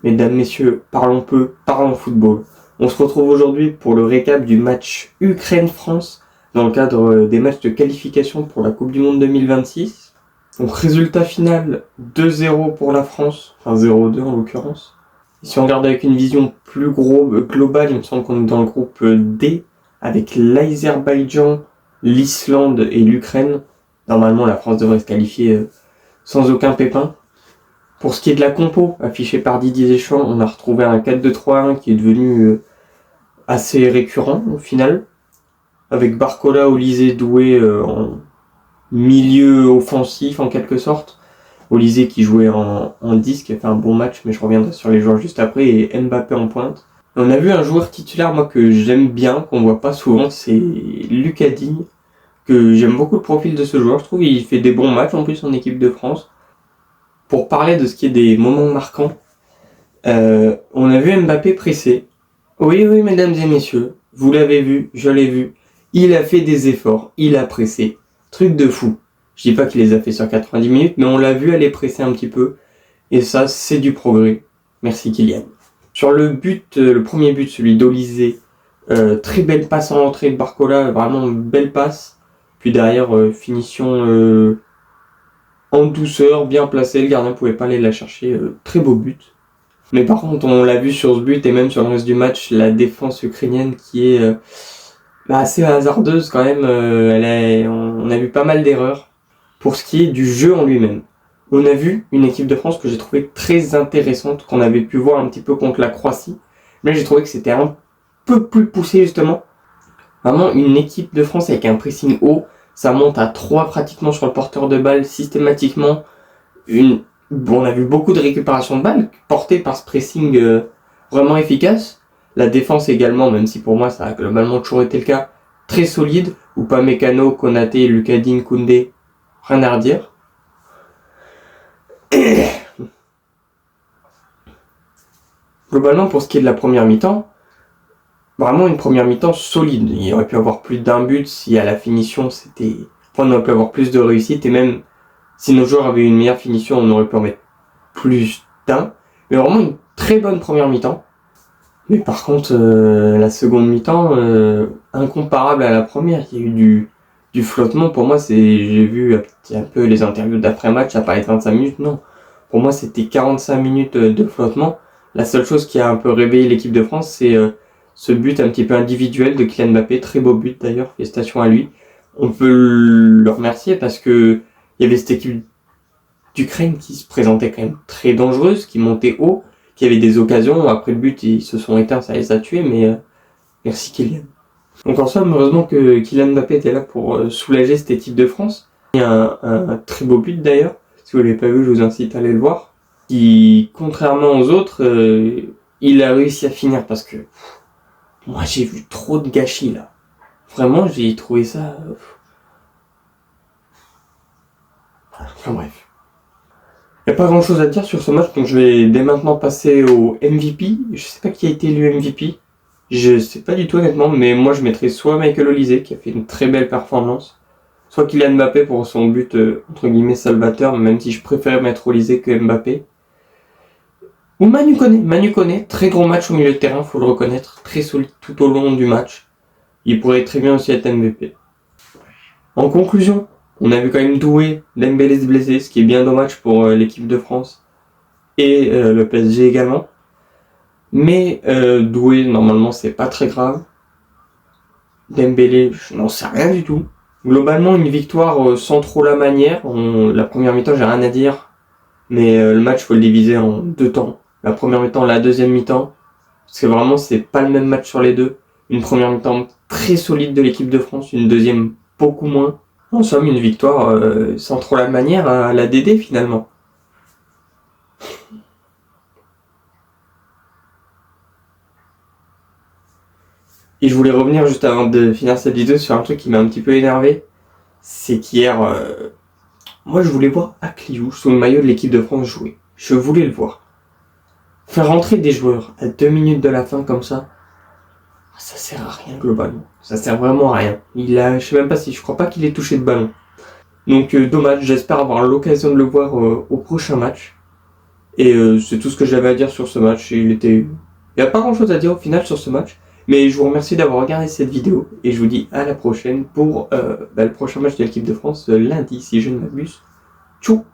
Mesdames, messieurs, parlons peu, parlons football. On se retrouve aujourd'hui pour le récap du match Ukraine-France dans le cadre des matchs de qualification pour la Coupe du Monde 2026. Donc résultat final 2-0 pour la France, enfin 0-2 en l'occurrence. Et si on regarde avec une vision plus globale, il me semble qu'on est dans le groupe D avec l'Azerbaïdjan, l'Islande et l'Ukraine. Normalement la France devrait se qualifier sans aucun pépin. Pour ce qui est de la compo affichée par Didier Deschamps, on a retrouvé un 4-2-3-1 qui est devenu assez récurrent au final, avec Barcola, Olysée, Doué en milieu offensif en quelque sorte. Olysée qui jouait en 10, qui a fait un bon match, mais je reviendrai sur les joueurs juste après, et Mbappé en pointe. On a vu un joueur titulaire, moi, que j'aime bien, qu'on voit pas souvent, c'est Lucas Digne, que j'aime beaucoup le profil de ce joueur. Je trouve qu'il fait des bons matchs en plus en équipe de France. Pour parler de ce qui est des moments marquants, on a vu Mbappé pressé. Oui, mesdames et messieurs, vous l'avez vu, je l'ai vu. Il a fait des efforts, il a pressé. Truc de fou. Je dis pas qu'il les a fait sur 90 minutes, mais on l'a vu aller presser un petit peu. Et ça, c'est du progrès. Merci Kylian. Sur le but, le premier but, celui d'Olysée, très belle passe en entrée de Barcola, vraiment une belle passe. Puis derrière, finition en douceur, bien placé, le gardien pouvait pas aller la chercher, très beau but. Mais par contre, on l'a vu sur ce but et même sur le reste du match, la défense ukrainienne qui est assez hasardeuse quand même. On a vu pas mal d'erreurs. Pour ce qui est du jeu en lui-même, on a vu une équipe de France que j'ai trouvé très intéressante, qu'on avait pu voir un petit peu contre la Croatie. Mais j'ai trouvé que c'était un peu plus poussé justement. Vraiment une équipe de France avec un pressing haut. Ça monte à 3 pratiquement sur le porteur de balle systématiquement. On a vu beaucoup de récupération de balles portées par ce pressing vraiment efficace. La défense également, même si pour moi ça a globalement toujours été le cas, très solide. Upamecano, Konaté, Lucas Digne, Koundé, rien à redire. Globalement, pour ce qui est de la première mi-temps, vraiment une première mi-temps solide. Il aurait pu avoir plus d'un but si à la finition c'était... Enfin, on aurait pu avoir plus de réussite et même si nos joueurs avaient une meilleure finition, on aurait pu en mettre plus d'un. Mais vraiment une très bonne première mi-temps. Mais par contre, la seconde mi-temps, incomparable à la première. Il y a eu du flottement. Pour moi, j'ai vu un peu les interviews d'après-match, ça paraît 25 minutes. Non. Pour moi, c'était 45 minutes de flottement. La seule chose qui a un peu réveillé l'équipe de France, c'est ce but un petit peu individuel de Kylian Mbappé. Très beau but d'ailleurs. Félicitations à lui. On peut le remercier parce que il y avait cette équipe d'Ukraine qui se présentait quand même très dangereuse, qui montait haut, qui avait des occasions. Après le but, ils se sont éteints, ça les a tués, mais merci Kylian. Donc en somme, heureusement que Kylian Mbappé était là pour soulager cette équipe de France. Il y a un très beau but d'ailleurs. Si vous ne l'avez pas vu, je vous incite à aller le voir. Qui, contrairement aux autres, il a réussi à finir parce que moi j'ai vu trop de gâchis là. Vraiment, j'ai trouvé ça... Enfin bref. Il n'y a pas grand chose à dire sur ce match, donc je vais dès maintenant passer au MVP. Je sais pas qui a été élu MVP. Je sais pas du tout honnêtement, mais moi je mettrais soit Michael Olise qui a fait une très belle performance, soit Kylian Mbappé pour son but entre guillemets salvateur, même si je préfère mettre Olise que Mbappé. Ou Manu Koné, très gros match au milieu de terrain, faut le reconnaître, très solide tout au long du match. Il pourrait très bien aussi être MVP. En conclusion, on a vu quand même Doué, Dembélé se blesser, ce qui est bien dommage pour l'équipe de France et le PSG également. Mais Doué, normalement, c'est pas très grave. Dembélé, je n'en sais rien du tout. Globalement, une victoire sans trop la manière. La première mi-temps, j'ai rien à dire. Mais le match, faut le diviser en 2 temps. La première mi-temps, la deuxième mi-temps. Parce que vraiment, c'est pas le même match sur les deux. Une première mi-temps très solide de l'équipe de France, une deuxième beaucoup moins. En somme, une victoire sans trop la manière à la DD finalement. Et je voulais revenir juste avant de finir cette vidéo sur un truc qui m'a un petit peu énervé. C'est qu'hier, moi je voulais voir Akliouche sous le maillot de l'équipe de France jouer. Je voulais le voir. Faire rentrer des joueurs à 2 minutes de la fin comme ça sert à rien globalement. Ça sert vraiment à rien. Je sais même pas si, je crois pas qu'il ait touché de ballon. Donc dommage, j'espère avoir l'occasion de le voir au prochain match. Et c'est tout ce que j'avais à dire sur ce match. Il n'y a pas grand chose à dire au final sur ce match. Mais je vous remercie d'avoir regardé cette vidéo. Et je vous dis à la prochaine pour le prochain match de l'équipe de France lundi, si je ne m'abuse. Tchou!